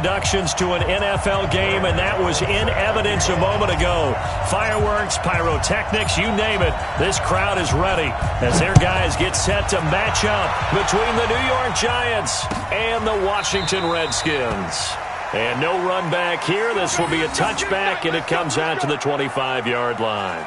introductions to an NFL game, and that was in evidence a moment ago. Fireworks, pyrotechnics, you name it. This crowd is ready as their guys get set to match up between the New York Giants and the Washington Redskins. And no run back here. This will be a touchback, and it comes out to the 25-yard line.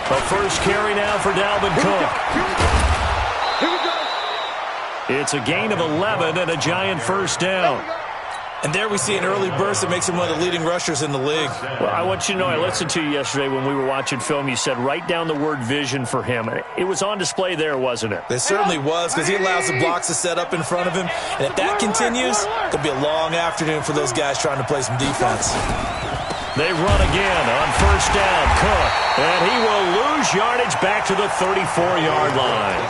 The first carry now for Dalvin Cook. It's a gain of 11 and a Giant first down. And there we see an early burst that makes him one of the leading rushers in the league. Well, I want you to know, I listened to you yesterday when we were watching film. You said write down the word vision for him. It was on display there, wasn't it? It certainly was, because he allows the blocks to set up in front of him. And if that continues, it'll be a long afternoon for those guys trying to play some defense. They run again on first down. Cook. And he will lose yardage back to the 34-yard line.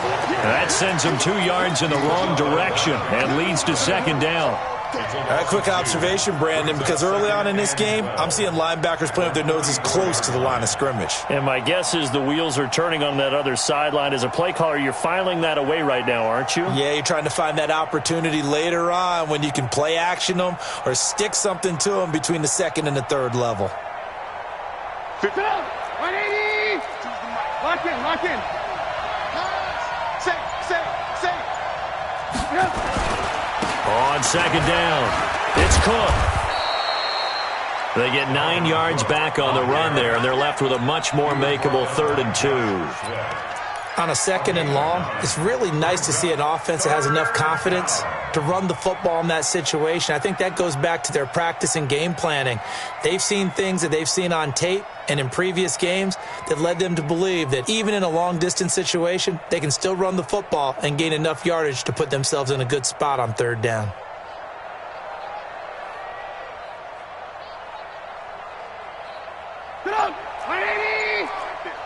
And that sends him 2 yards in the wrong direction and leads to second down. All right, quick observation, Brandon, because early on in this game, I'm seeing linebackers playing with their noses close to the line of scrimmage. And my guess is the wheels are turning on that other sideline. As a play caller, you're filing that away right now, aren't you? Yeah, you're trying to find that opportunity later on when you can play action them or stick something to them between the second and the third level. 180! Lock in, lock in. On second down, it's Cook. They get 9 yards back on the run there, and they're left with a much more makeable 3rd and 2. On a second and long, it's really nice to see an offense that has enough confidence to run the football in that situation. I think that goes back to their practice and game planning. They've seen things that they've seen on tape and in previous games that led them to believe that even in a long-distance situation, they can still run the football and gain enough yardage to put themselves in a good spot on 3rd down. Get up! 180!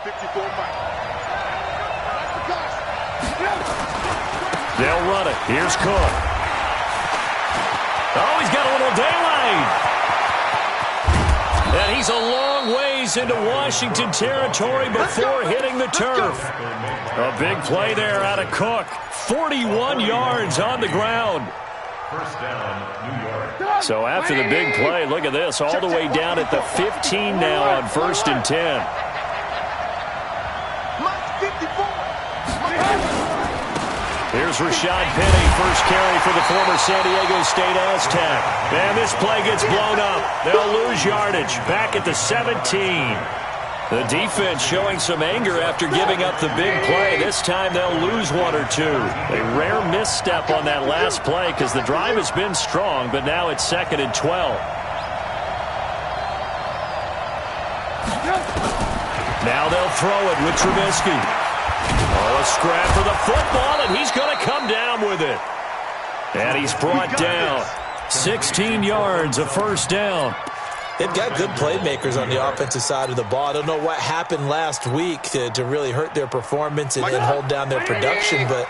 54 miles. They'll run it. Here's Cook. Oh, he's got a little daylight. And he's a long ways into Washington territory before hitting the turf. A big play there out of Cook. 41 yards on the ground. First down, New York. So after the big play, look at this. All the way down at the 15 now on 1st and 10. Here's Rashad Penny, first carry for the former San Diego State Aztec. And this play gets blown up. They'll lose yardage back at the 17. The defense showing some anger after giving up the big play. This time they'll lose 1 or 2. A rare misstep on that last play because the drive has been strong, but now it's 2nd and 12. Now they'll throw it with Trubisky. Oh, a scrap for the football, and he's going to come down with it. And he's brought down. 16 yards, a first down. They've got good playmakers on the offensive side of the ball. I don't know what happened last week to really hurt their performance and hold down their production, but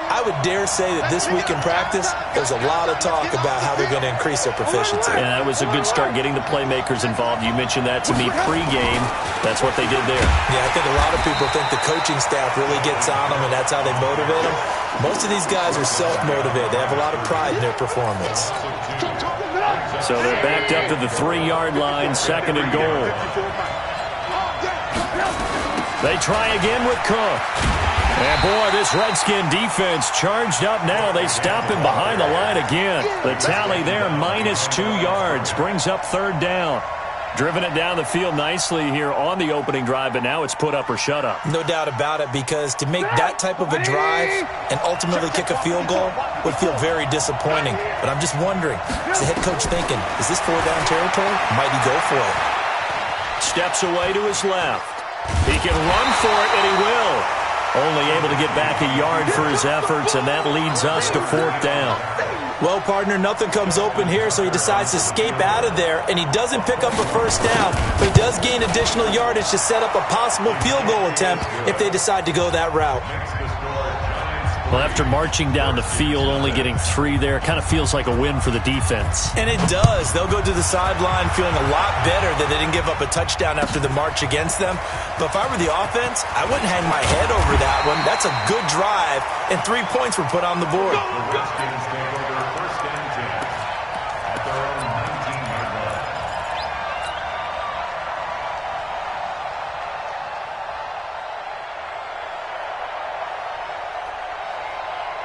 I would dare say that this week in practice, there's a lot of talk about how they're going to increase their proficiency. And that was a good start, getting the playmakers involved. You mentioned that to me pregame. That's what they did there. Yeah, I think a lot of people think the coaching staff really gets on them, and that's how they motivate them. Most of these guys are self-motivated. They have a lot of pride in their performance. So they're backed up to the 3-yard line, 2nd and goal. They try again with Cook. And, boy, this Redskin defense charged up now. They stop him behind the line again. The tally there, -2 yards, brings up 3rd down. Driven it down the field nicely here on the opening drive, but now it's put up or shut up. No doubt about it, because to make that type of a drive and ultimately kick a field goal would feel very disappointing. But I'm just wondering, is the head coach thinking, is this 4-down territory? Might he go for it? Steps away to his left. He can run for it, and he will. Only able to get back a yard for his efforts, and that leads us to 4th down. Well, partner, nothing comes open here, so he decides to escape out of there, and he doesn't pick up a first down, but he does gain additional yardage to set up a possible field goal attempt if they decide to go that route. Well, after marching down the field, only getting 3 there, kind of feels like a win for the defense. And it does. They'll go to the sideline feeling a lot better that they didn't give up a touchdown after the march against them. But if I were the offense, I wouldn't hang my head over that one. That's a good drive, and 3 points were put on the board.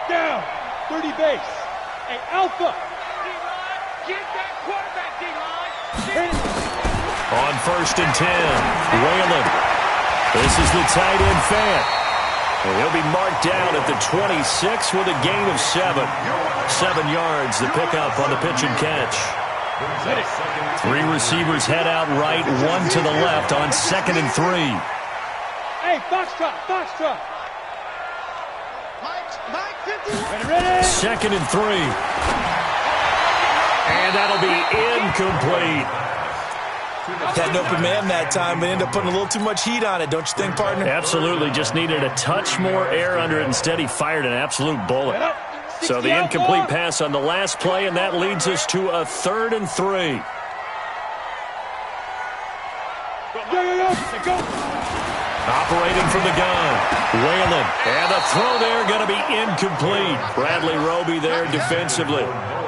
Down, 30 base. Hey, Alpha. D-line, get that quarterback, D-line. On 1st and 10, Whalen. This is the tight end Fant. And he'll be marked down at the 26 with a gain of 7. 7 yards, the pickup on the pitch and catch. 3 receivers head out right, 1 to the left on 2nd and 3. Hey, Foxtrot, Foxtrot. Ready? 2nd and 3. And that'll be incomplete. Had an open man that time, but ended up putting a little too much heat on it, don't you think, partner? Absolutely, just needed a touch more air under it. Instead, he fired an absolute bullet. So the incomplete pass on the last play, and that leads us to a 3rd and 3. Go. Operating from the gun, Whalen. And the throw there going to be incomplete. Bradley Roby there defensively.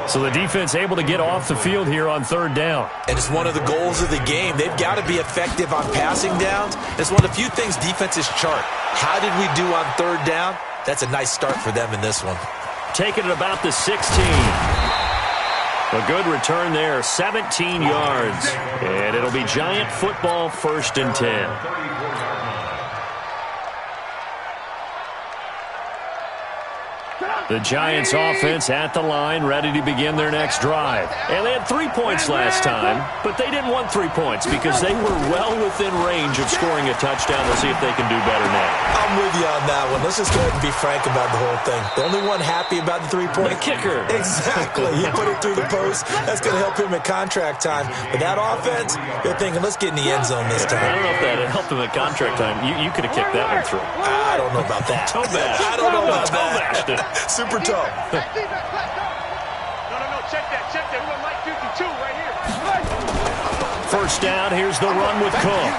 So the defense able to get off the field here on 3rd down. And it's one of the goals of the game. They've got to be effective on passing downs. It's one of the few things defenses chart. How did we do on 3rd down? That's a nice start for them in this one. Taking it about the 16. A good return there, 17 yards. And it'll be Giant football, 1st and 10. The Giants offense at the line, ready to begin their next drive. And they had 3 points last time, but they didn't want 3 points because they were well within range of scoring a touchdown. We'll see if they can do better now. I'm with you on that one. Let's just go ahead and be frank about the whole thing. The only one happy about the 3-point. The kicker. Exactly. He put it through the post. That's going to help him at contract time. But that offense, they're thinking, let's get in the end zone this time. I don't know if that helped him at contract time. You could have kicked that one through. I don't know about that. Toe bash. I don't know about Toe bashed it. Super tough. No, check that. We want Mike 52 right here. 1st down, here's the run with Cook.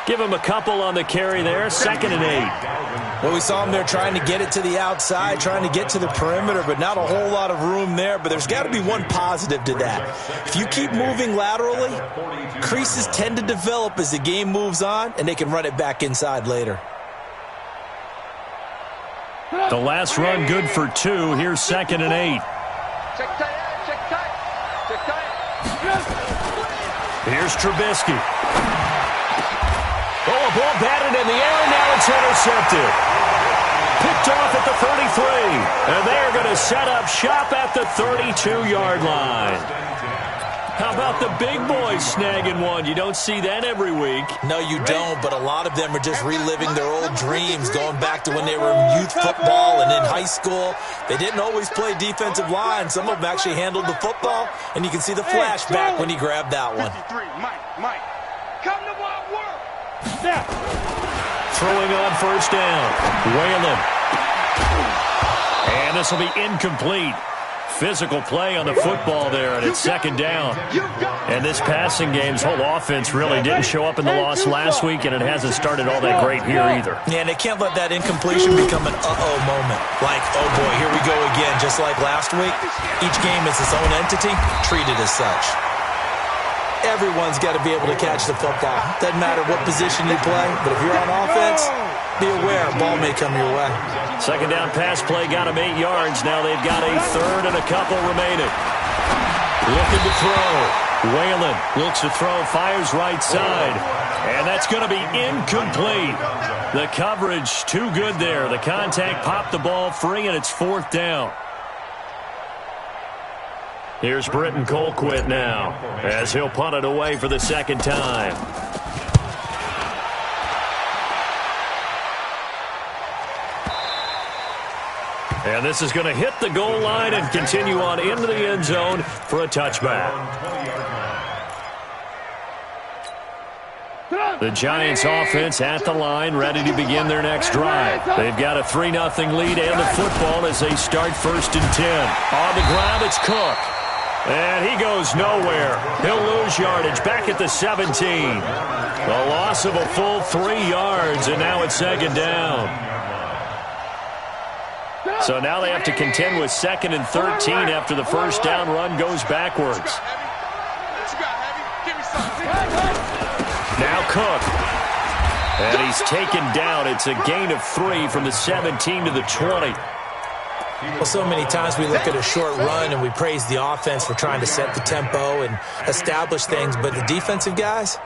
Give him a couple on the carry there, 2nd and 8. Well, we saw him there trying to get it to the outside, trying to get to the perimeter, but not a whole lot of room there. But there's got to be one positive to that. If you keep moving laterally, creases tend to develop as the game moves on, and they can run it back inside later. The last run good for 2. Here's 2nd and 8. Check tight. Here's Trubisky. Oh, a ball batted in the air, and now it's intercepted. Picked off at the 33. And they're going to set up shop at the 32-yard line. How about the big boys snagging one? You don't see that every week. No, you don't, but a lot of them are just reliving their old dreams, going back to when they were in youth football and in high school. They didn't always play defensive line. Some of them actually handled the football, and you can see the flashback when he grabbed that one. 53, Mike. Come to my work. Snap. Throwing on 1st down. Whalen. And this will be incomplete. Physical play on the football there, and it's 2nd down. And this passing game's whole offense really didn't show up in the loss last week, and it hasn't started all that great here either. Yeah, and they can't let that incompletion become an uh-oh moment. Like, oh boy, here we go again. Just like last week, each game is its own entity, treated as such. Everyone's got to be able to catch the football. Doesn't matter what position you play, but if you're on offense, be aware, ball may come your way. 2nd down pass play got him 8 yards. Now they've got a 3rd and a couple remaining. Looking to throw. Whalen looks to throw, fires right side. And that's going to be incomplete. The coverage too good there. The contact popped the ball free, and it's 4th down. Here's Britton Colquitt now as he'll punt it away for the 2nd time. And this is going to hit the goal line and continue on into the end zone for a touchback. The Giants offense at the line, ready to begin their next drive. They've got a 3-0 lead and the football as they start 1st and 10. On the ground, it's Cook. And he goes nowhere. He'll lose yardage back at the 17. The loss of a full 3 yards, and now it's 2nd down. So now they have to contend with 2nd and 13 after the 1st down run goes backwards. Now Cook. And he's taken down. It's a gain of 3 from the 17 to the 20. Well, so many times we look at a short run and we praise the offense for trying to set the tempo and establish things, but the defensive guys,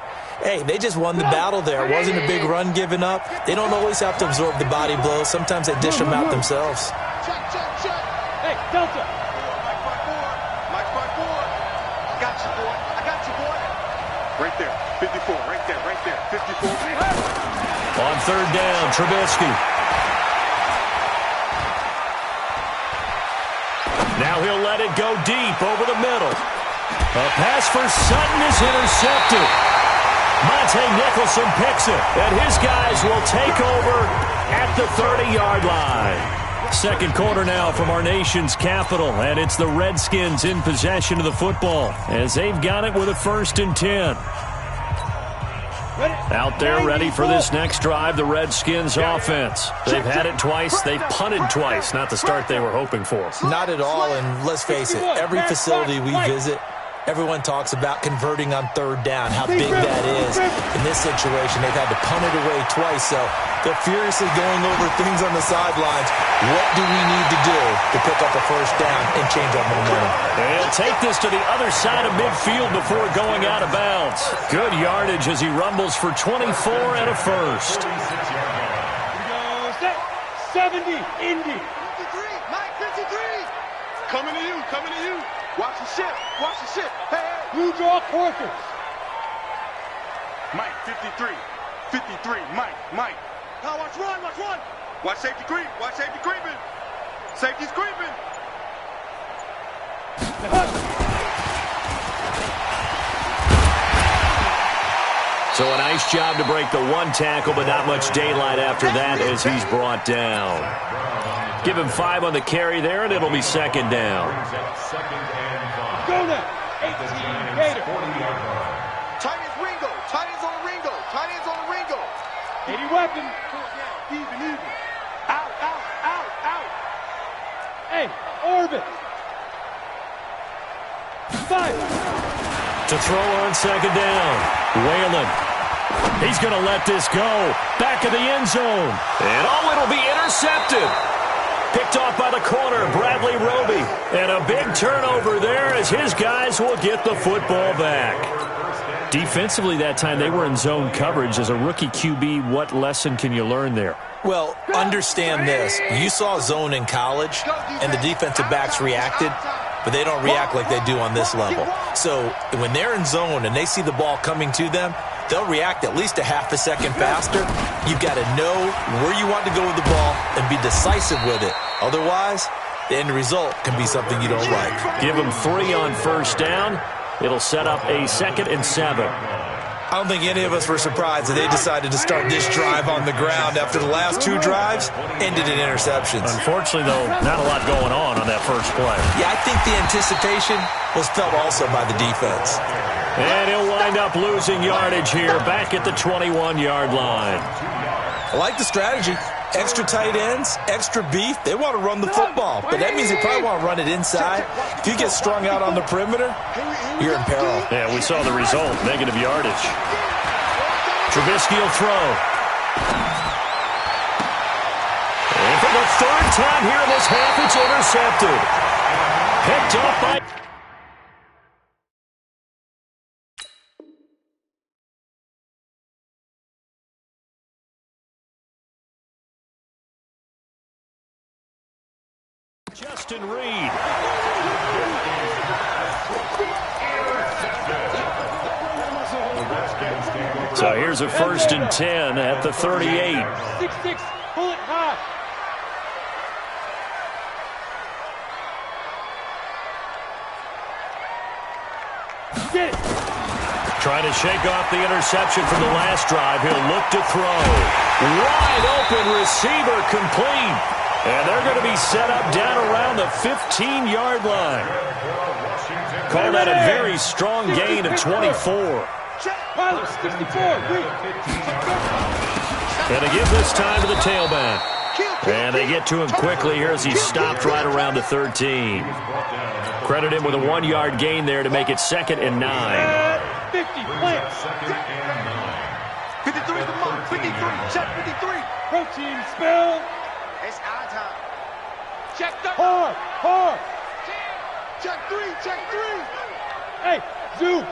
hey, they just won the battle there. It wasn't a big run given up. They don't always have to absorb the body blows. Sometimes they dish them out themselves. Hey, Delta. Mike 5-4. I got you, boy. I got you, boy. Right there. 54. Right there. Right there. 54. On 3rd down, Trubisky. Now he'll let it go deep over the middle. A pass for Sutton is intercepted. Monte Nicholson picks it, and his guys will take over at the 30-yard line. 2nd quarter now from our nation's capital, and it's the Redskins in possession of the football as they've got it with a 1st and 10. Out there ready for this next drive, the Redskins offense. They've had it twice. They've punted twice. Not the start they were hoping for. Not at all, and let's face it, every facility we visit, everyone talks about converting on 3rd down, how big that is. In this situation, they've had to punt it away twice, so they're furiously going over things on the sidelines. What do we need to do to pick up a 1st down and change our momentum? They'll take this to the other side of midfield before going out of bounds. Good yardage as he rumbles for 24 and a 1st. 70, Indy. 53. Mike 53. Coming to you. Coming to you. Watch the ship. Watch the ship. Hey, hey. Blue draw Corkers. Mike 53. 53. Mike. Now watch run. Watch run. Watch safety creep. Watch safety creeping. Safety's creeping. So a nice job to break the 1 tackle, but not much daylight after that as he's brought down. Give him 5 on the carry there, and it'll be 2nd down. Go now. 18 Gator. Tight ends Ringo. Tight ends on the Ringo. Tight ends on the Ringo. 80 weapon. Even. Out. Hey, orbit. 5. To throw on 2nd down. Whalen. He's going to let this go. Back of the end zone. And it'll be intercepted. Picked off by the corner, Bradley Roby. And a big turnover there as his guys will get the football back. Defensively that time, they were in zone coverage. As a rookie QB, what lesson can you learn there? Well, understand this. You saw zone in college, and the defensive backs reacted, but they don't react like they do on this level. So when they're in zone and they see the ball coming to them, they'll react at least a half a second faster. You've got to know where you want to go with the ball and be decisive with it. Otherwise, the end result can be something you don't like. Give them 3 on 1st down. It'll set up a 2nd and 7. I don't think any of us were surprised that they decided to start this drive on the ground after the last 2 drives ended in interceptions. Unfortunately, though, not a lot going on that first play. Yeah, I think the anticipation was felt also by the defense. And he'll wind up losing yardage here back at the 21-yard line. I like the strategy. Extra tight ends, extra beef. They want to run the football, but that means they probably want to run it inside. If you get strung out on the perimeter, you're in peril. Yeah, we saw the result, negative yardage. Trubisky will throw. And for the 3rd time here in this half, it's intercepted. Picked up by... Justin Reed. So here's a 1st and 10 at the 38. 6-6, pull it high. Get it. Trying to shake off the interception from the last drive. He'll look to throw. Wide open receiver complete. And they're going to be set up down around the 15-yard line. Call that a very strong gain of 24. Pilot 64. And they give this time to the tailback. And they get to him quickly here as he stopped right around the 13. Credit him with a 1-yard gain there to make it 2nd and 9. 50, plant. 53 is the mark. 53. Check 53. Protein spill. It's our time. Check 3. Hard. Check 3. Check 3. Hey, zoom.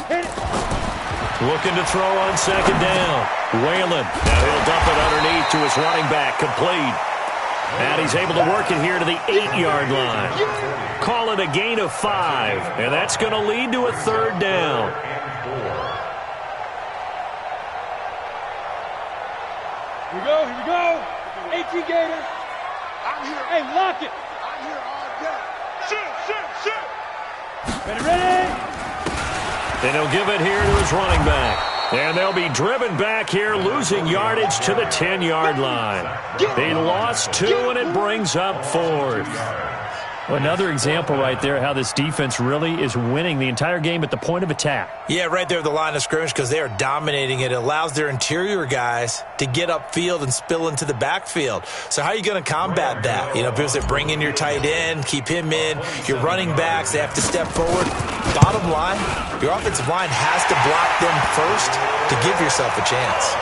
Hit it. Looking to throw on 2nd down. Whalen. Now he'll dump it underneath to his running back. Complete. And he's able to work it here to the 8-yard line. Call it a gain of 5. And that's going to lead to a 3rd down. Here we go. 18 Gators. I'm here. Hey, lock it. I'm here all day. Shoot. Ready. And he'll give it here to his running back. And they'll be driven back here, losing yardage to the 10-yard line. They lost 2, and it brings up 4th. Another example right there how this defense really is winning the entire game at the point of attack. Yeah, right there at the line of scrimmage because they are dominating it. It allows their interior guys to get upfield and spill into the backfield. So how are you going to combat that? You know, because they bring in your tight end, keep him in. Your running backs, they have to step forward. Bottom line, your offensive line has to block them first to give yourself a chance.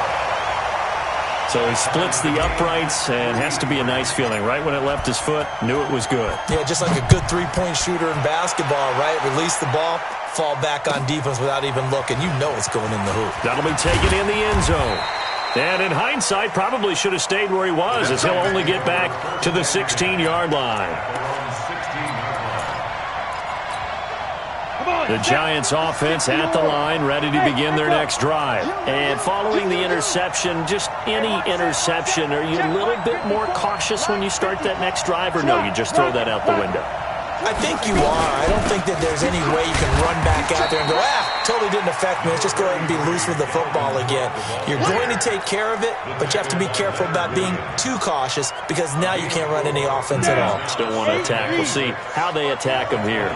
So he splits the uprights and has to be a nice feeling. Right when it left his foot, knew it was good. Yeah, just like a good three-point shooter in basketball, right? Release the ball, fall back on defense without even looking. You know it's going in the hoop. That'll be taken in the end zone. And in hindsight, probably should have stayed where he was as he'll only get back to the 16-yard line. The Giants offense at the line, ready to begin their next drive. And following the interception, just any interception, are you a little bit more cautious when you start that next drive, or no, you just throw that out the window? I think you are. I don't think that there's any way you can run back out there and go, totally didn't affect me. Let's just go ahead and be loose with the football again. You're going to take care of it, but you have to be careful about being too cautious because now you can't run any offense at all. Still want to attack. We'll see how they attack him here.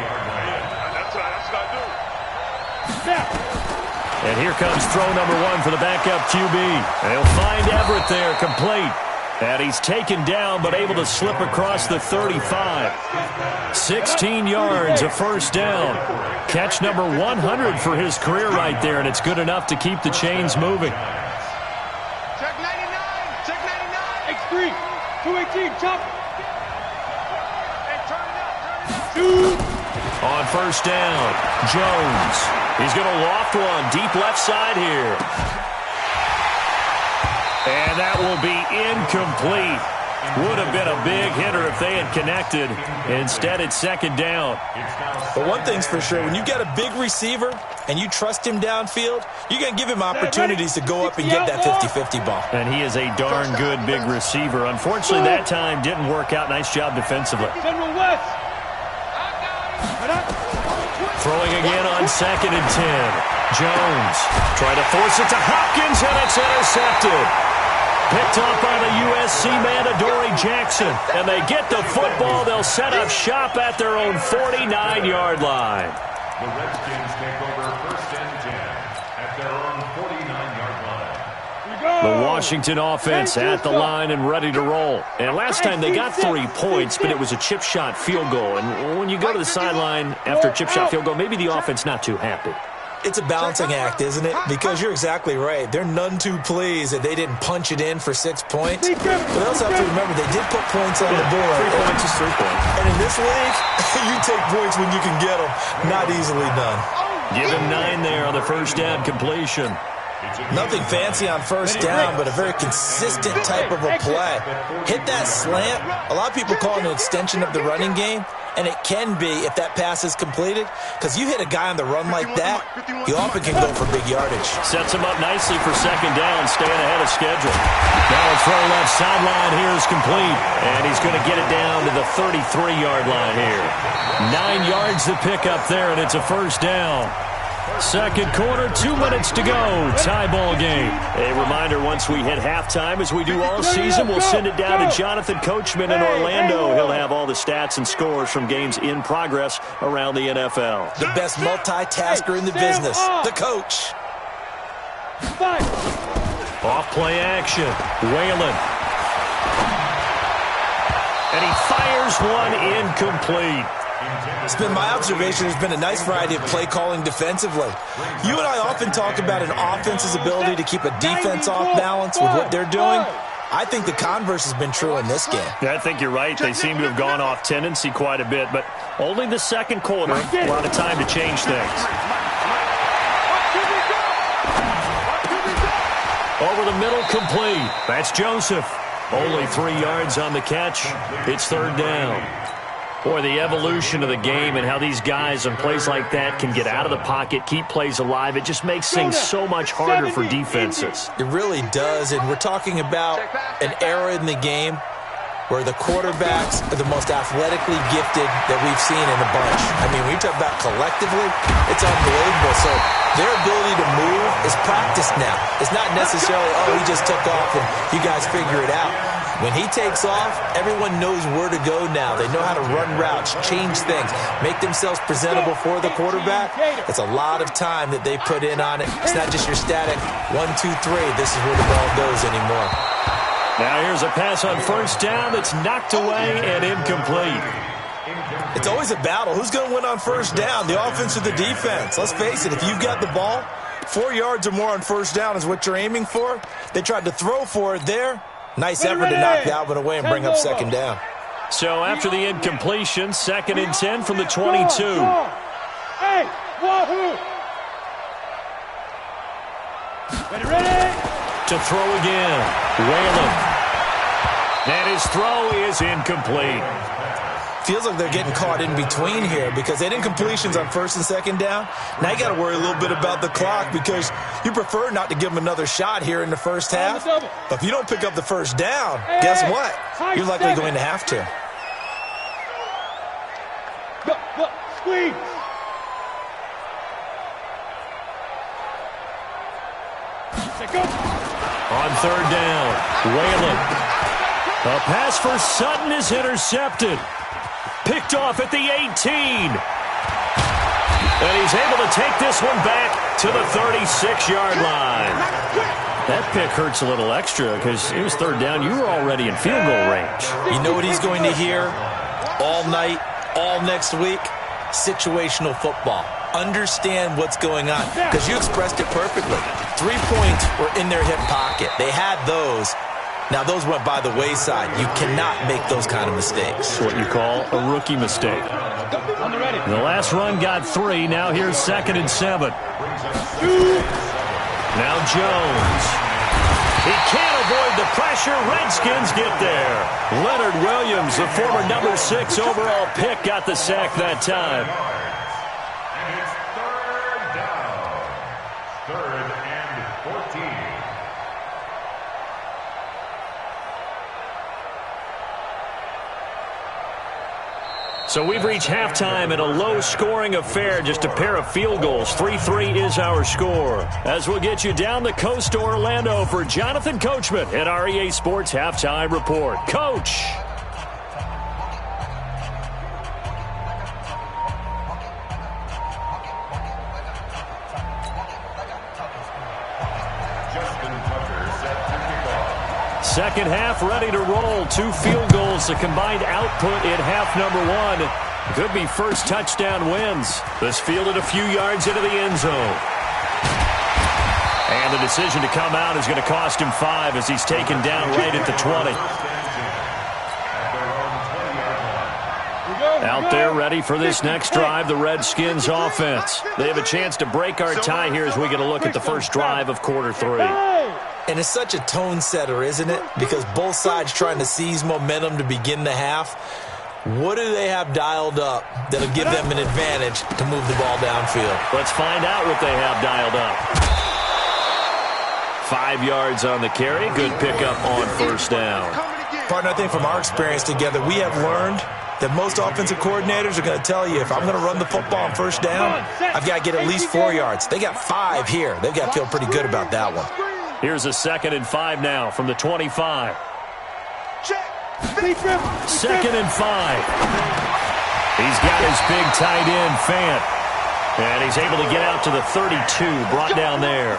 And here comes throw number 1 for the backup QB. And he'll find Everett there, complete. And he's taken down, but able to slip across the 35. 16 yards, a first down. Catch number 100 for his career right there, and it's good enough to keep the chains moving. Check 99. Check 99. X3. 218. Chop. Hey, turn it up. Shoot. On first down, Jones. He's going to loft one deep left side here. And that will be incomplete. Would have been a big hitter if they had connected. Instead, it's 2nd down. But one thing's for sure, when you got a big receiver and you trust him downfield, you're going to give him opportunities to go up and get that 50-50 ball. And he is a darn good big receiver. Unfortunately, that time didn't work out. Nice job defensively. General West. Throwing again on 2nd and 10. Jones trying to force it to Hopkins, and it's intercepted. Picked off by the USC man, Adoree Jackson. And they get the football. They'll set up shop at their own 49-yard line. The Redskins take over 1st and 10 at their own 49-yard line. The Washington offense at the line and ready to roll. And last time they got 3 points, but it was a chip shot field goal. And when you go to the sideline after a chip shot field goal, maybe the offense not too happy. It's a balancing act, isn't it? Because you're exactly right. They're none too pleased that they didn't punch it in for 6 points. But they also have to remember they did put points on the board. 3 points is 3 points. And in this league, you take points when you can get them. Not easily done. Give him 9 there on the first down completion. Nothing fancy on first down, but a very consistent type of a play. Hit that slant. A lot of people call it an extension of the running game. And it can be if that pass is completed, because you hit a guy on the run like that, you often can go for big yardage. Sets him up nicely for second down, staying ahead of schedule. Now a throw left sideline here is complete, and he's going to get it down to the 33-yard line here. 9 yards to pick up there, and it's a first down. Second quarter, 2 minutes to go. Tie ball game. A reminder, once we hit halftime, as we do all season, we'll send it down to Jonathan Coachman in Orlando. He'll have all the stats and scores from games in progress around the NFL. The best multitasker in the business, the coach. Off play action. Whalen. And he fires one incomplete. It's been my observation there's been a nice variety of play calling defensively. You and I often talk about an offense's ability to keep a defense off balance with what they're doing. I think the converse has been true in this game. Yeah, I think you're right. They seem to have gone off tendency quite a bit, but only the second quarter. A lot of time to change things. Over the middle, complete. That's Joseph. Only 3 yards on the catch. It's third down. Boy, the evolution of the game and how these guys on plays like that can get out of the pocket, keep plays alive, it just makes things so much harder for defenses. It really does, and we're talking about an era in the game where the quarterbacks are the most athletically gifted that we've seen in a bunch. I mean, when you talk about collectively, it's unbelievable. So their ability to move is practiced now. It's not necessarily, oh, he just took off and you guys figure it out. When he takes off, everyone knows where to go now. They know how to run routes, change things, make themselves presentable for the quarterback. It's a lot of time that they put in on it. It's not just your static 1, 2, 3. This is where the ball goes anymore. Now here's a pass on first down that's knocked away and incomplete. It's always a battle. Who's going to win on first down, the offense or the defense? Let's face it, if you've got the ball, 4 yards or more on first down is what you're aiming for. They tried to throw for it there. Nice effort to knock Dalvin away and bring up second down. So after the incompletion, 2nd and 10 from the 22. Hey, wahoo! Ready? To throw again, Whalen. And his throw is incomplete. Feels like they're getting caught in between here because they had incompletions on first and second down. Now you got to worry a little bit about the clock because you prefer not to give them another shot here in the first half. But if you don't pick up the first down, guess what? You're likely going to have to. Look, squeeze. On third down, Whalen. A pass for Sutton is intercepted. Picked off at the 18. And he's able to take this one back to the 36-yard line. That pick hurts a little extra because it was third down. You were already in field goal range. You know what he's going to hear all night, all next week? Situational football. Understand what's going on because you expressed it perfectly. 3 points were in their hip pocket. They had those. Now, those went by the wayside. You cannot make those kind of mistakes. What you call a rookie mistake. The last run got 3. Now here's 2nd and 7. Now Jones. He can't avoid the pressure. Redskins get there. Leonard Williams, the former number 6 overall pick, got the sack that time. And it's third down. 3rd and 14. So we've reached halftime in a low-scoring affair, just a pair of field goals. 3-3 is our score. As we'll get you down the coast to Orlando for Jonathan Coachman at our EA Sports Halftime Report. Coach! Second half ready to roll. 2 field goals, the combined output in half number 1. Could be first touchdown wins. This fielded a few yards into the end zone. And the decision to come out is going to cost him 5 as he's taken down right at the 20. Out there ready for this next drive, the Redskins offense. They have a chance to break our tie here as we get a look at the first drive of quarter 3. And it's such a tone setter, isn't it? Because both sides trying to seize momentum to begin the half. What do they have dialed up that'll give them an advantage to move the ball downfield? Let's find out what they have dialed up. 5 yards on the carry. Good pickup on first down. Partner, I think from our experience together, we have learned that most offensive coordinators are going to tell you, if I'm going to run the football on first down, I've got to get at least 4 yards. They got 5 here. They've got to feel pretty good about that one. Here's a 2nd and 5 now from the 25. 2nd and 5. He's got his big tight end, Fant. And he's able to get out to the 32, brought down there.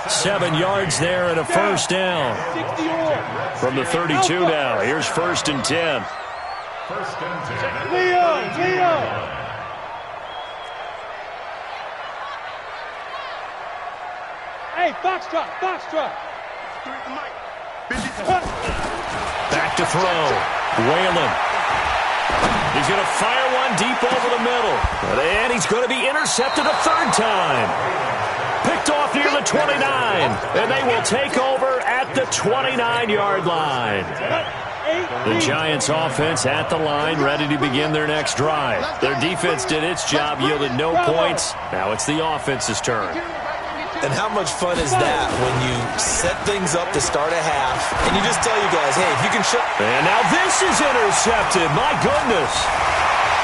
7 yards there and a first down. From the 32 now, here's 1st and 10. Leo! Hey, foxtrot! Back to throw. Whalen. He's going to fire one deep over the middle. And he's going to be intercepted a 3rd time. Picked off near the 29. And they will take over at the 29-yard line. The Giants offense at the line, ready to begin their next drive. Their defense did its job, yielded no points. Now it's the offense's turn. And how much fun is that when you set things up to start a half and you just tell you guys, hey, if you can shut... And now this is intercepted. My goodness.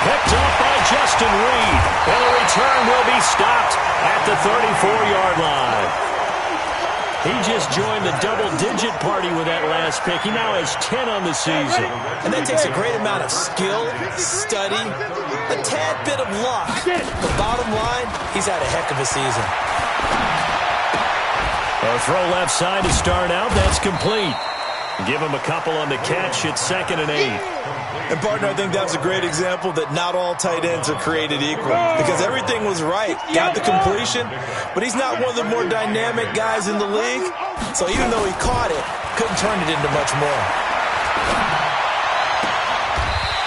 Picked off by Justin Reed. And the return will be stopped at the 34-yard line. He just joined the double-digit party with that last pick. He now has 10 on the season. And that takes a great amount of skill, study, a tad bit of luck. The bottom line, he's had a heck of a season. A throw left side to start out. That's complete. Give him a couple on the catch. It's 2nd and 8. And, partner, I think that's a great example that not all tight ends are created equal, because everything was right. Got the completion, but he's not one of the more dynamic guys in the league. So even though he caught it, couldn't turn it into much more.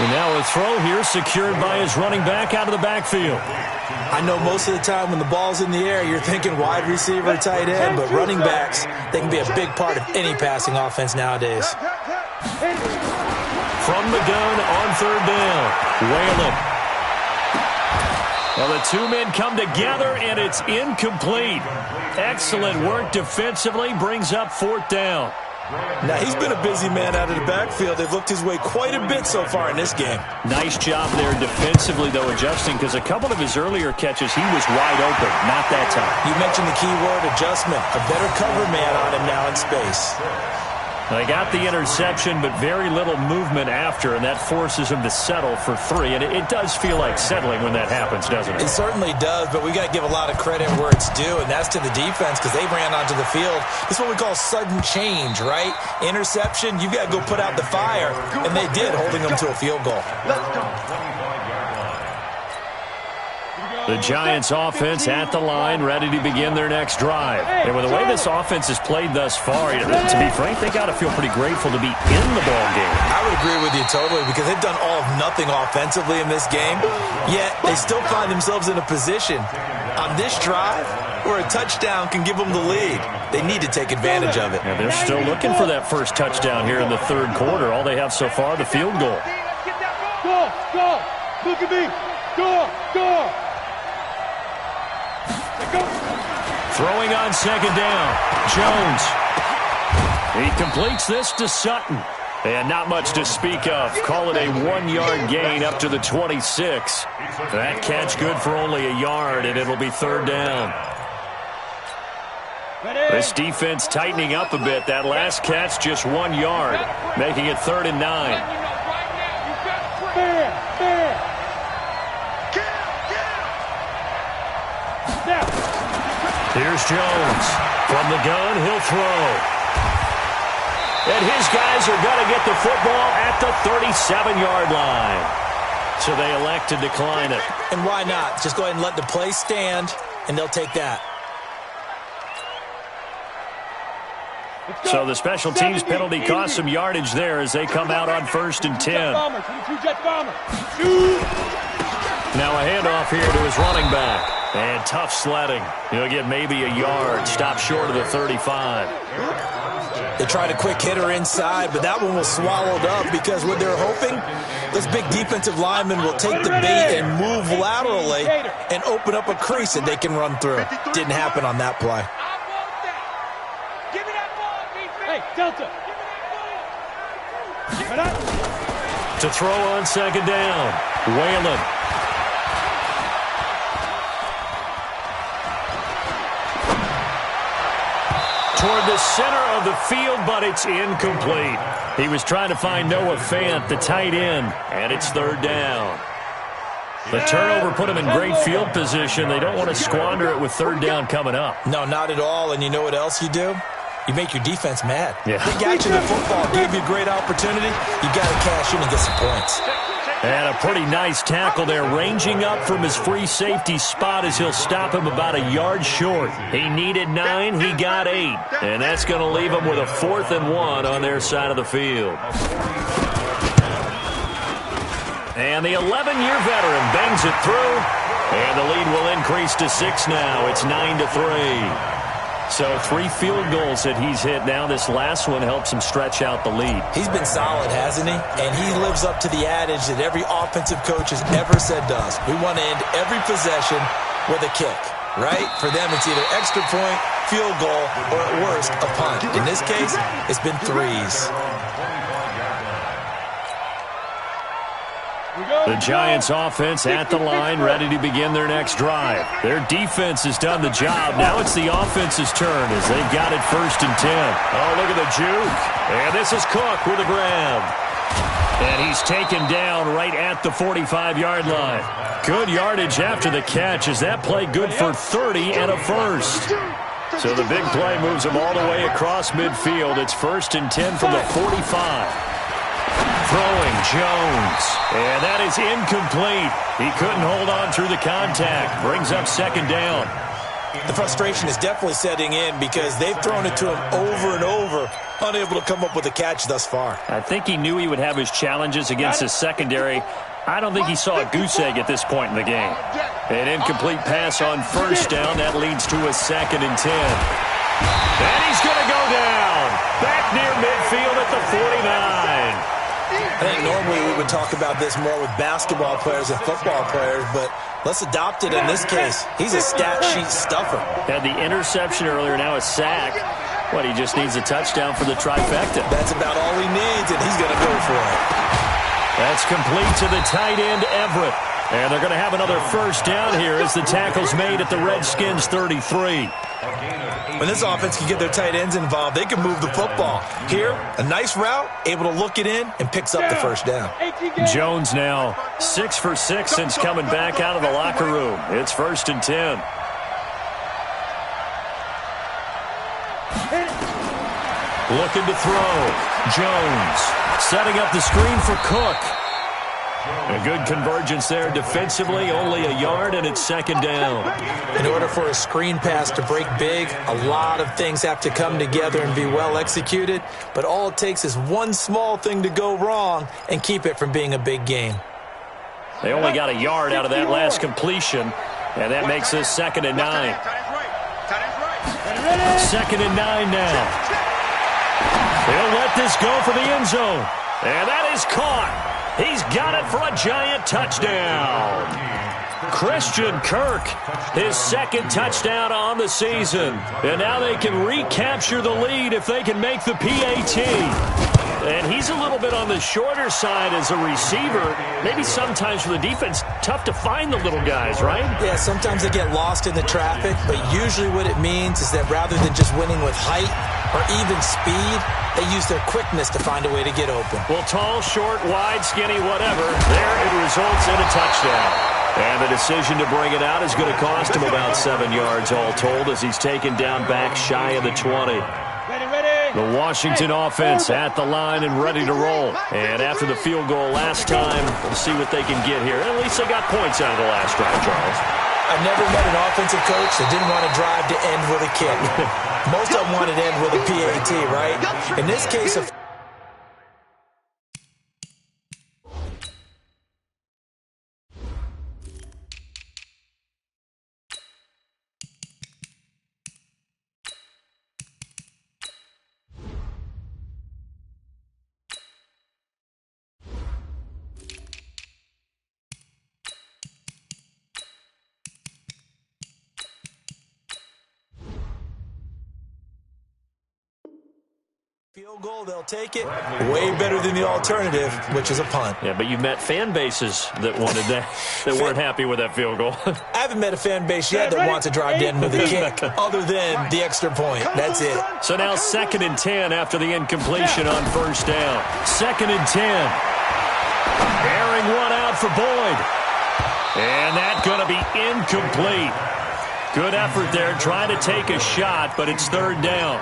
And now a throw here secured by his running back out of the backfield. I know most of the time when the ball's in the air, you're thinking wide receiver, tight end, but running backs, they can be a big part of any passing offense nowadays. From the gun on 3rd down, Whalen. Well, the 2 men come together, and it's incomplete. Excellent work defensively, brings up 4th down. Now, he's been a busy man out of the backfield. They've looked his way quite a bit so far in this game. Nice job there defensively, though, adjusting, because a couple of his earlier catches, he was wide open. Not that time. You mentioned the key word, adjustment. A better cover man on him now in space. They got the interception, but very little movement after, and that forces him to settle for 3. And it does feel like settling when that happens, doesn't it? It certainly does, but we got to give a lot of credit where it's due, and that's to the defense, because they ran onto the field. It's what we call sudden change, right? Interception, you got to go put out the fire, and they did, holding them to a field goal. Let's go. The Giants offense at the line, ready to begin their next drive. And with the way this offense has played thus far, to be frank, they got to feel pretty grateful to be in the ball game. I would agree with you totally, because they've done all of nothing offensively in this game, yet they still find themselves in a position on this drive where a touchdown can give them the lead. They need to take advantage of it. And they're still looking for that first touchdown here in the 3rd quarter. All they have so far, the field goal. Go! Look at me! Go! Throwing on 2nd down, Jones. He completes this to Sutton. And not much to speak of. Call it a 1-yard gain up to the 26. That catch good for only a yard, and it'll be 3rd down. This defense tightening up a bit. That last catch just 1 yard, making it 3rd and 9. Here's Jones. From the gun, he'll throw. And his guys are going to get the football at the 37-yard line. So they elect to decline it. And why not? Just go ahead and let the play stand, and they'll take that. So the special teams penalty cost some yardage there as they come out on 1st and 10. Now a handoff here to his running back. And tough sledding. He'll get maybe a yard. Stop short of the 35. They tried a quick hitter inside, but that one was swallowed up because what they're hoping, this big defensive lineman will take the bait and move laterally and open up a crease that they can run through. Didn't happen on that play. Hey, Delta. To throw on second down, Whalen. Toward the center of the field, but it's incomplete. He was trying to find Noah Fant, the tight end, and it's third down. The turnover put him in great field position. They don't want to squander it with third down coming up. No, not at all. And you know what else you do? You make your defense mad. Yeah. They got you the football, gave you a great opportunity. You got to cash in and get some points. And a pretty nice tackle there, ranging up from his free safety spot as he'll stop him about a yard short. He needed 9, he got 8. And that's going to leave him with a 4th and 1 on their side of the field. And the 11-year veteran bangs it through. And the lead will increase to 6 now. It's 9-3. So 3 field goals that he's hit now. This last one helps him stretch out the lead. He's been solid, hasn't he? And he lives up to the adage that every offensive coach has ever said to us. We want to end every possession with a kick, right? For them, it's either extra point, field goal, or at worst, a punt. In this case, it's been 3s. The Giants offense at the line, ready to begin their next drive. Their defense has done the job. Now it's the offense's turn as they've got it 1st and 10. Oh, look at the juke. And this is Cook with a grab. And he's taken down right at the 45-yard line. Good yardage after the catch as that play good for 30 and a first. So the big play moves him all the way across midfield. It's 1st and 10 from the 45. Throwing Jones, and that is incomplete. He couldn't hold on through the contact. Brings up 2nd down. The frustration is definitely setting in because they've thrown it to him over and over, unable to come up with a catch thus far. I think he knew he would have his challenges against his secondary. I don't think he saw a goose egg at this point in the game. An incomplete pass on 1st down. That leads to a 2nd and 10. And he's going to go down. Back near midfield at the 49. I think normally we would talk about this more with basketball players and football players, but let's adopt it in this case. He's a stat sheet stuffer. Had the interception earlier, now a sack. What, he just needs a touchdown for the trifecta. That's about all he needs, and he's going to go for it. That's complete to the tight end, Everett. And they're going to have another 1st down here as the tackle's made at the Redskins' 33. When this offense can get their tight ends involved, they can move the football. Here, a nice route, able to look it in, and picks up the 1st down. Jones now 6 for 6 since coming back out of the locker room. It's 1st and 10. Looking to throw. Jones setting up the screen for Cook. A good convergence there defensively, only a yard, and it's 2nd down. In order for a screen pass to break big, a lot of things have to come together and be well executed, but all it takes is one small thing to go wrong and keep it from being a big game. They only got a yard out of that last completion, and that makes this 2nd and 9. 2nd and 9 now. They'll let this go for the end zone, and that is caught. He's got it for a giant touchdown. Christian Kirk, his 2nd touchdown on the season. And now they can recapture the lead if they can make the PAT. And he's a little bit on the shorter side as a receiver. Maybe sometimes for the defense, tough to find the little guys, right? Yeah, sometimes they get lost in the traffic, but usually what it means is that rather than just winning with height or even speed, they use their quickness to find a way to get open. Well, tall, short, wide, skinny, whatever, there it results in a touchdown. And the decision to bring it out is going to cost him about 7 yards all told as he's taken down back shy of the 20. The Washington offense at the line and ready to roll. And after the field goal last time, we'll see what they can get here. At least they got points out of the last drive, Charles. I've never met an offensive coach that didn't want to drive to end with a kick. Most of them wanted to end with a PAT, right? In this case, field goal, they'll take it. Way better than the alternative, which is a punt. Yeah, but you've met fan bases that wanted that, that weren't happy with that field goal. I haven't met a fan base yet that wants to drive in with a kick other than the extra point. That's it. So now 2nd and 10 after the incompletion on first down. 2nd and 10. Airing one out for Boyd. And that's going to be incomplete. Good effort there, trying to take a shot, but it's 3rd down.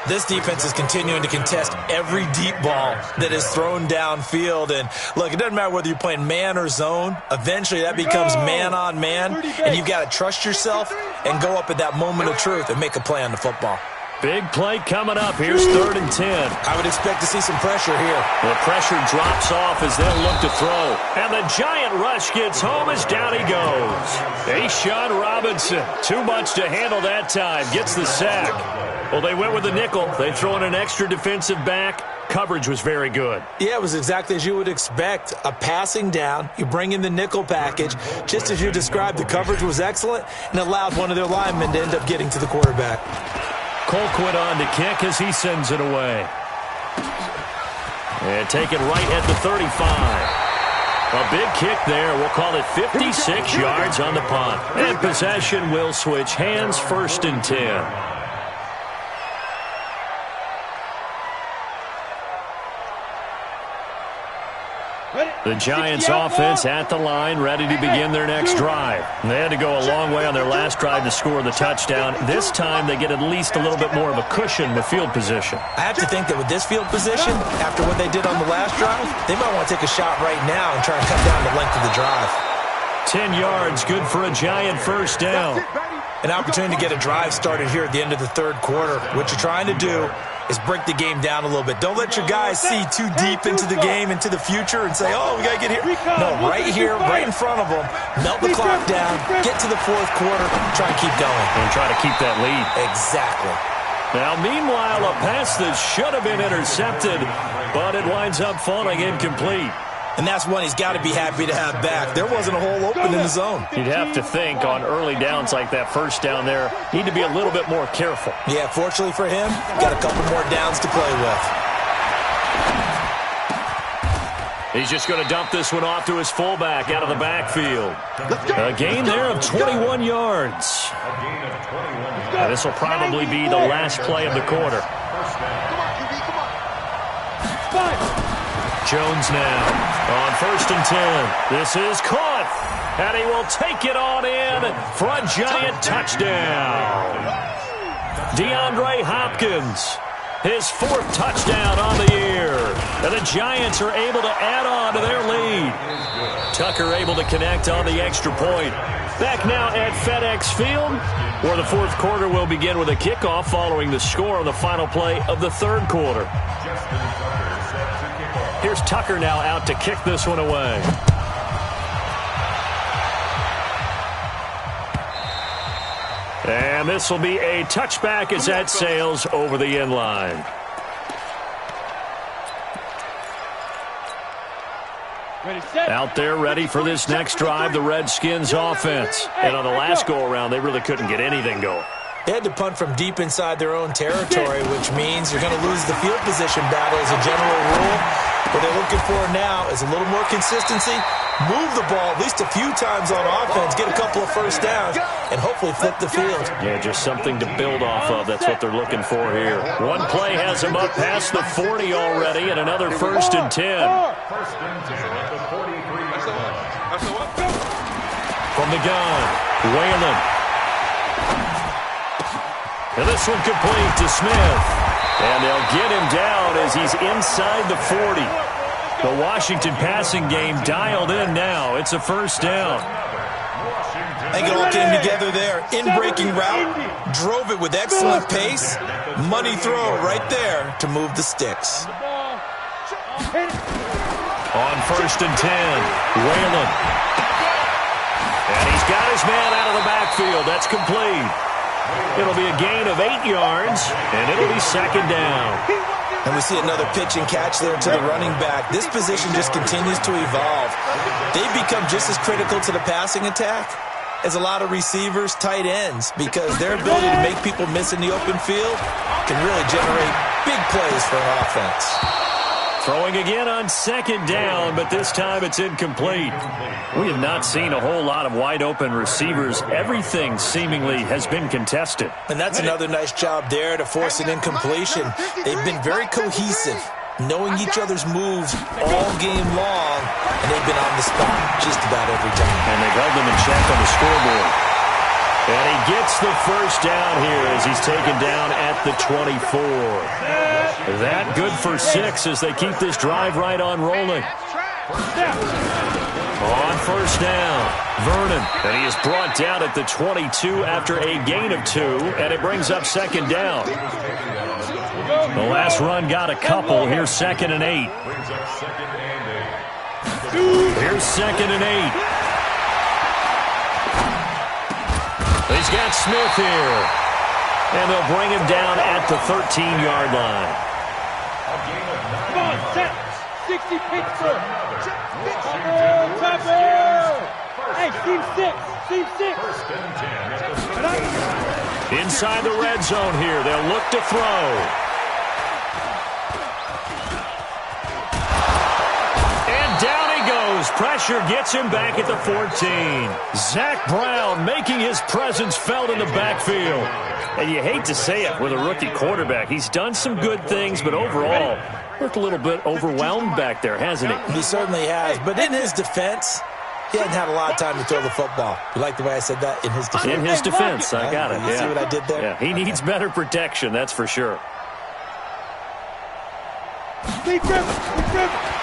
This defense is continuing to contest every deep ball that is thrown downfield. And, look, it doesn't matter whether you're playing man or zone. Eventually that becomes man-on-man, and you've got to trust yourself and go up at that moment of truth and make a play on the football. Big play coming up. Here's 3rd and 10. I would expect to see some pressure here. The pressure drops off as they'll look to throw. And the giant rush gets home as down he goes. A'Shawn Robinson, too much to handle that time, gets the sack. Well, they went with the nickel. They throw in an extra defensive back. Coverage was very good. Yeah, it was exactly as you would expect. A passing down, you bring in the nickel package. Just as you described, the coverage was excellent and allowed one of their linemen to end up getting to the quarterback. Colquitt on to kick as he sends it away. And taken right at the 35. A big kick there. We'll call it 56 yards on the punt. And possession will switch hands. 1st and 10. The Giants offense at the line, ready to begin their next drive. They had to go a long way on their last drive to score the touchdown. This time they get at least a little bit more of a cushion with field position. I have to think that with this field position, after what they did on the last drive, they might want to take a shot right now and try and cut down the length of the drive. 10 yards, good for a Giant 1st down. An opportunity to get a drive started here at the end of the 3rd quarter. What you're trying to do is break the game down a little bit. Don't let your guys see too deep into the game, into the future, and say, oh, we got to get here. No, right here, right in front of them, melt the clock down, get to the 4th quarter, try and keep going. And try to keep that lead. Exactly. Now, meanwhile, a pass that should have been intercepted, but it winds up falling incomplete. And that's one he's got to be happy to have back. There wasn't a hole open in the zone. You'd have to think on early downs like that 1st down there, need to be a little bit more careful. Yeah, fortunately for him, got a couple more downs to play with. He's just going to dump this one off to his fullback out of the backfield. A gain there of 21 yards. Now, this will probably be the last play of the quarter. Jones now on 1st and 10. This is caught, and he will take it on in for a Giant touchdown. DeAndre Hopkins, his 4th touchdown on the year, and the Giants are able to add on to their lead. Tucker able to connect on the extra point. Back now at FedEx Field, where the 4th quarter will begin with a kickoff following the score on the final play of the 3rd quarter. Here's Tucker now out to kick this one away. And this will be a touchback as that sails over the end line. Out there ready for this next drive, the Redskins offense. And on the last go-around, they really couldn't get anything going. They had to punt from deep inside their own territory, which means you're going to lose the field position battle as a general rule. What they're looking for now is a little more consistency, move the ball at least a few times on offense, get a couple of 1st downs, and hopefully flip the field. Yeah, just something to build off of. That's what they're looking for here. One play has them up past the 40 already, and another 1st and 10. 1st and 10 at the 43-yard line. From the gun, Whalen. And this one complete to Smith. And they'll get him down as he's inside the 40. The Washington passing game dialed in now. It's a 1st down. I think it all came together there. In-breaking route, drove it with excellent pace. Money throw right there to move the sticks. On 1st and 10, Whalen. And he's got his man out of the backfield. That's complete. It'll be a gain of 8 yards, and it'll be 2nd down. And we see another pitch and catch there to the running back. This position just continues to evolve. They've become just as critical to the passing attack as a lot of receivers, tight ends, because their ability to make people miss in the open field can really generate big plays for an offense. Throwing again on second down, but this time it's incomplete. We have not seen a whole lot of wide-open receivers. Everything seemingly has been contested. And that's another nice job there to force an incompletion. They've been very cohesive, knowing each other's moves all game long, and they've been on the spot just about every time. And they've held them in check on the scoreboard. And he gets the first down here as he's taken down at the 24. That good for 6 as they keep this drive right on rolling. On first down, Vernon. And he is brought down at the 22 after a gain of 2, and it brings up second down. The last run got a couple. Here's 2nd and 8. Here's 2nd and 8. He's got Smith here. And they'll bring him down at the 13-yard line. Come on, set. 60 Pittsburgh. Hey, team 6. Team 6. Inside the red zone here. They'll look to throw. Pressure gets him back at the 14. Zach Brown making his presence felt in the backfield. And you hate to say it with a rookie quarterback. He's done some good things, but overall, looked a little bit overwhelmed back there, hasn't he? He certainly has. But in his defense, he hadn't had a lot of time to throw the football. You like the way I said that? In his defense. In his defense, I got it. You see what I did there? Yeah, he needs better protection, that's for sure.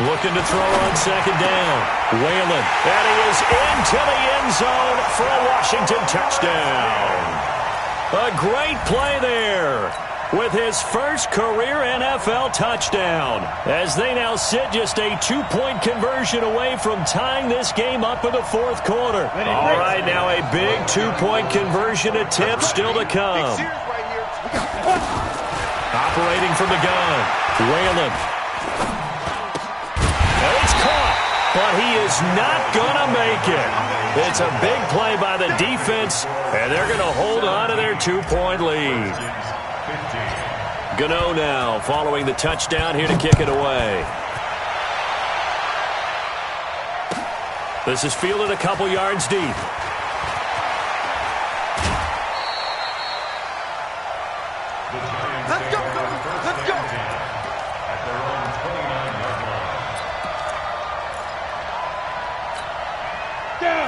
Looking to throw on second down. Whalen. And he is into the end zone for a Washington touchdown. A great play there with his first career NFL touchdown, as they now sit just a 2-point conversion away from tying this game up in the fourth quarter. All right, now a big 2-point conversion attempt still to come. Operating from the gun, Whalen. And it's caught, but he is not going to make it. It's a big play by the defense, and they're going to hold on to their 2-point lead. Gano now following the touchdown here to kick it away. This is fielded a couple yards deep. Let's go. Let's go.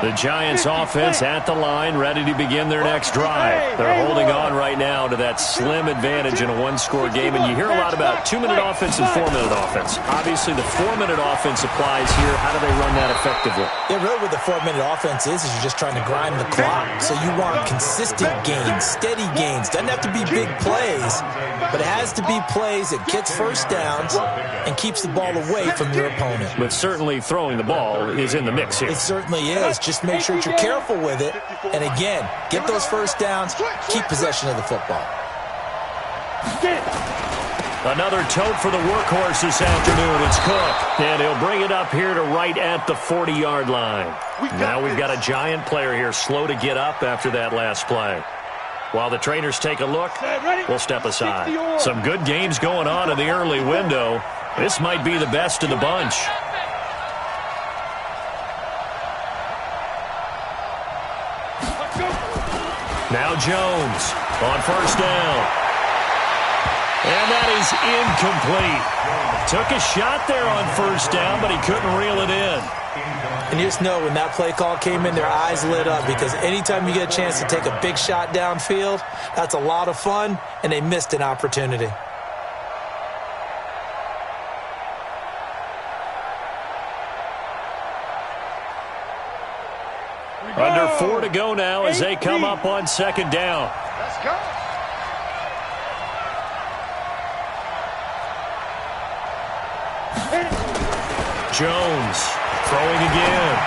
The Giants offense at the line, ready to begin their next drive. They're holding on right now to that slim advantage in a one-score game, and you hear a lot about 2-minute offense and 4-minute offense. Obviously, the 4-minute offense applies here. How do they run that effectively? Yeah, really what the 4-minute offense is you're just trying to grind the clock. So you want consistent gains, steady gains. Doesn't have to be big plays, but it has to be plays that gets first downs and keeps the ball away from your opponent. But certainly throwing the ball is in the mix here. It certainly is. Just make sure that you're careful with it. And again, get those first downs, keep possession of the football. Another tote for the workhorse this afternoon. It's Cook. And he'll bring it up here to right at the 40-yard line. Now we've got a Giant player here slow to get up after that last play. While the trainers take a look, we'll step aside. Some good games going on in the early window. This might be the best of the bunch. Now Jones on first down. And that is incomplete. Took a shot there on first down, but he couldn't reel it in. And you just know when that play call came in, their eyes lit up, because anytime you get a chance to take a big shot downfield, that's a lot of fun, and they missed an opportunity. Under 4 to go now as they come up on second down. Let's go. Jones throwing again.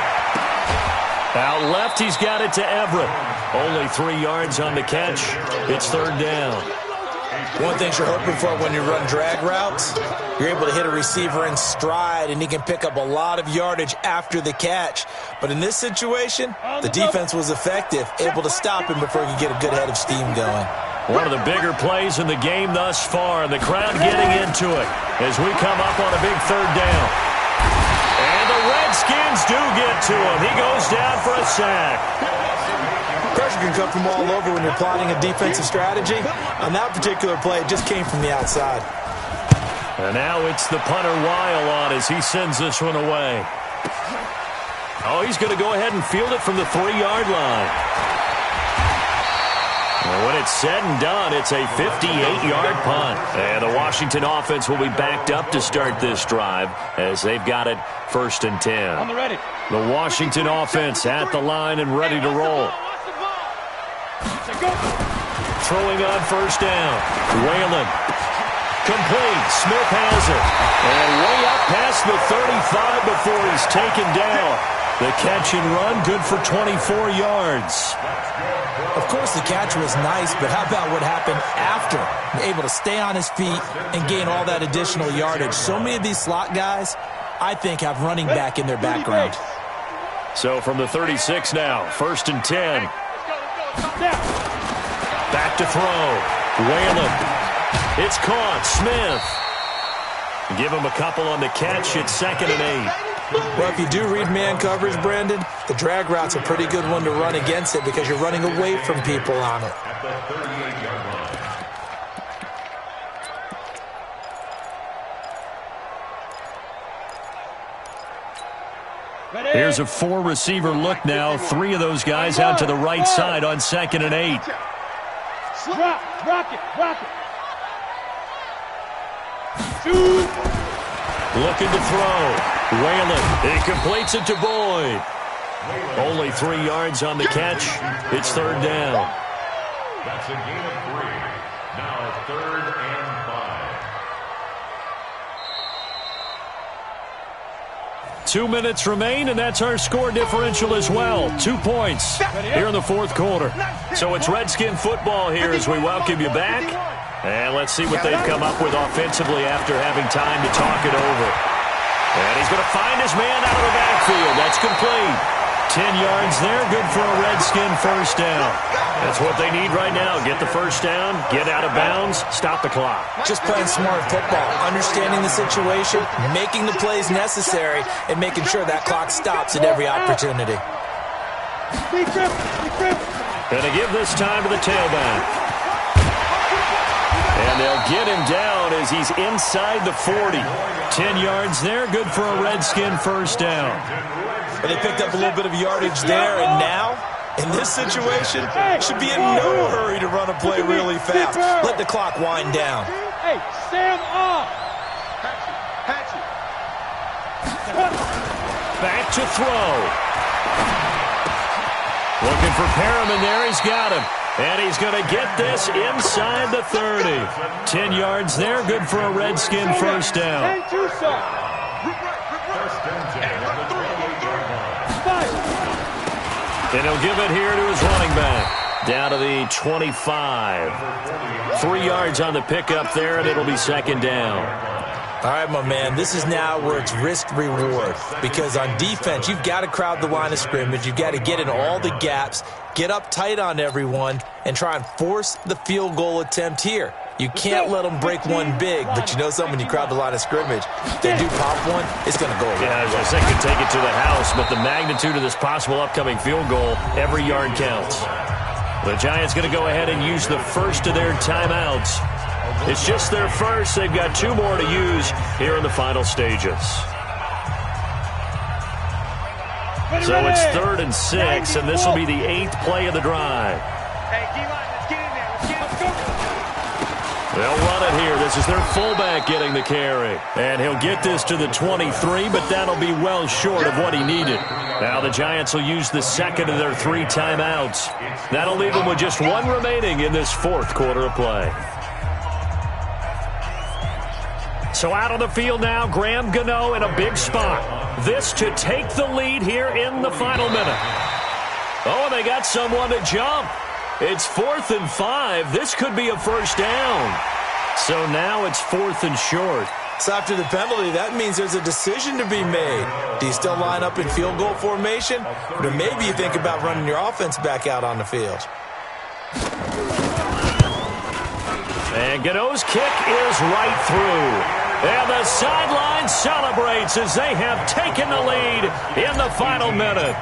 Out left, he's got it to Everett. Only 3 yards on the catch. It's third down. One thing you're hoping for when you run drag routes, you're able to hit a receiver in stride, and he can pick up a lot of yardage after the catch. But in this situation, the defense was effective, able to stop him before he could get a good head of steam going. One of the bigger plays in the game thus far, and the crowd getting into it as we come up on a big third down. And the Redskins do get to him. He goes down for a sack. Pressure can come from all over when you're plotting a defensive strategy. On that particular play, it just came from the outside. And now it's the punter Weil on as he sends this one away. Oh, he's going to go ahead and field it from the 3-yard line. And when it's said and done, it's a 58-yard punt. And the Washington offense will be backed up to start this drive as they've got it 1st and 10. On the ready. The Washington offense at the line and ready to roll. Throwing on 1st down. Whalen. Complete. Smith has it. And way up past the 35 before he's taken down. The catch and run, good for 24 yards. Of course, the catch was nice, but how about what happened after? Able to stay on his feet and gain all that additional yardage. So many of these slot guys, I think, have running back in their background. So from the 36 now, 1st and 10. Back to throw. Whalen. It's caught. Smith. Give him a couple on the catch. It's 2nd and 8. Well, if you do read man coverage, Brandon, the drag route's a pretty good one to run against it because you're running away from people on it. At the 38-yard line. Here's a 4-receiver look now. 3 of those guys out to the right side on 2nd and 8. Rock it. 2. Looking to throw. Whalen. He completes it to Boyd. Only 3 yards on the catch. It's 3rd down. That's a gain of 3. Now 3rd and 5. 2 minutes remain, and that's our score differential as well. 2 points here in the 4th quarter. So it's Redskin football here as we welcome you back. And let's see what they've come up with offensively after having time to talk it over. And he's going to find his man out of the backfield. That's complete. 10 yards there, good for a Redskin 1st down. That's what they need right now. Get the 1st down, get out of bounds, stop the clock. Just playing smart football, understanding the situation, making the plays necessary, and making sure that clock stops at every opportunity. Going to give this time to the tailback. And they'll get him down as he's inside the 40. 10 yards there, good for a Redskin 1st down. But they picked up a little bit of yardage there, and now, in this situation, should be in no hurry to run a play really fast. Let the clock wind down. Hey, stand off. Back to throw. Looking for Perriman there. He's got him. And he's going to get this inside the 30. 10 yards there. Good for a Redskin 1st down. And he'll give it here to his running back. Down to the 25. 3 yards on the pickup there, and it'll be 2nd down. All right, my man, this is now where it's risk-reward. Because on defense, you've got to crowd the line of scrimmage. You've got to get in all the gaps, get up tight on everyone, and try and force the field goal attempt here. You can't let them break one big, but you know something, when you crowd the line of scrimmage, if they do pop one, it's going to go away. Yeah, I think could take it to the house, but the magnitude of this possible upcoming field goal, every yard counts. The Giants going to go ahead and use the first of their timeouts. It's just their first. They've got 2 more to use here in the final stages. So it's 3rd and 6, and this will be the 8th play of the drive. Hey, D-line, let's get in there. Let's go. They'll run it here. This is their fullback getting the carry. And he'll get this to the 23, but that'll be well short of what he needed. Now the Giants will use the 2nd of their 3 timeouts. That'll leave them with just 1 remaining in this 4th quarter of play. So out on the field now, Graham Gano in a big spot. This to take the lead here in the final minute. Oh, and they got someone to jump. It's 4th and 5. This could be a 1st down. So now it's 4th and short. So after the penalty, that means there's a decision to be made. Do you still line up in field goal formation? Or maybe you think about running your offense back out on the field. And Gano's kick is right through. And the sideline celebrates as they have taken the lead in the final minute.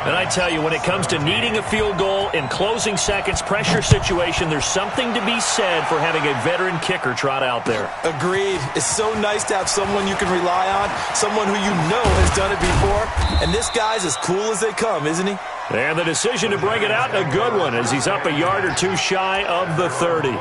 And I tell you, when it comes to needing a field goal in closing seconds, pressure situation, there's something to be said for having a veteran kicker trot out there. Agreed. It's so nice to have someone you can rely on, someone who you know has done it before. And this guy's as cool as they come, isn't he? And the decision to bring it out, a good one, as he's up a yard or two shy of the 30.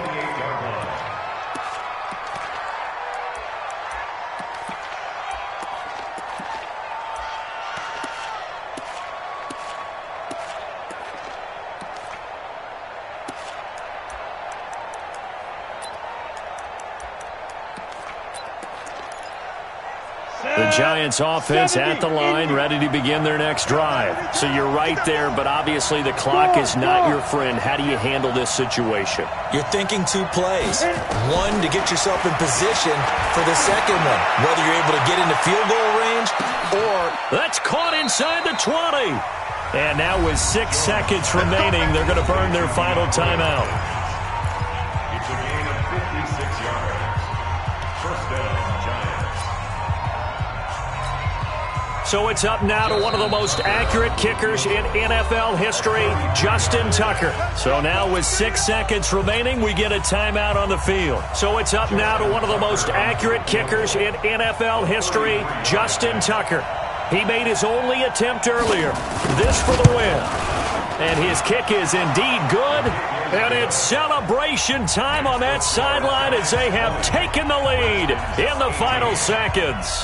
The Giants offense at the line, ready to begin their next drive. So you're right there, but obviously the clock is not your friend. How do you handle this situation? You're thinking two plays. One, to get yourself in position for the second one, whether you're able to get into field goal range or... That's caught inside the 20. And now with 6 seconds remaining, they're going to burn their final timeout. It's a gain of 56 yards. First down, Giants. So it's up now to one of the most accurate kickers in NFL history, Justin Tucker. So now with 6 seconds remaining, we get a timeout on the field. So it's up now to one of the most accurate kickers in NFL history, Justin Tucker. He made his only attempt earlier. This for the win. And his kick is indeed good. And it's celebration time on that sideline as they have taken the lead in the final seconds.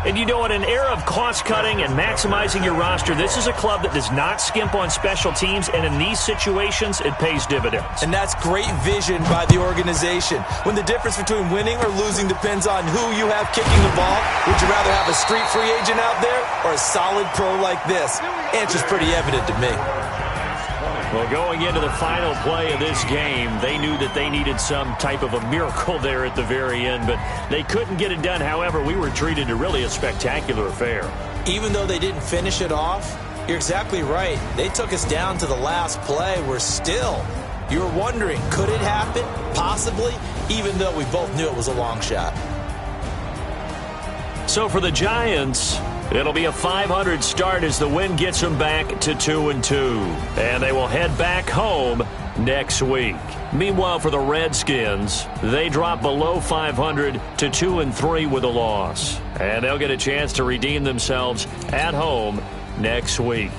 And you know, in an era of cost-cutting and maximizing your roster, this is a club that does not skimp on special teams, and in these situations, it pays dividends. And that's great vision by the organization. When the difference between winning or losing depends on who you have kicking the ball, would you rather have a street free agent out there or a solid pro like this? Answer's pretty evident to me. Well, going into the final play of this game, they knew that they needed some type of a miracle there at the very end, but they couldn't get it done. However, we were treated to really a spectacular affair. Even though they didn't finish it off, you're exactly right. They took us down to the last play. We're still, you're wondering, could it happen? Possibly, even though we both knew it was a long shot. So for the Giants, it'll be a .500 start as the win gets them back to 2-2. And they will head back home next week. Meanwhile, for the Redskins, they drop below .500 to 2-3 with a loss. And they'll get a chance to redeem themselves at home next week.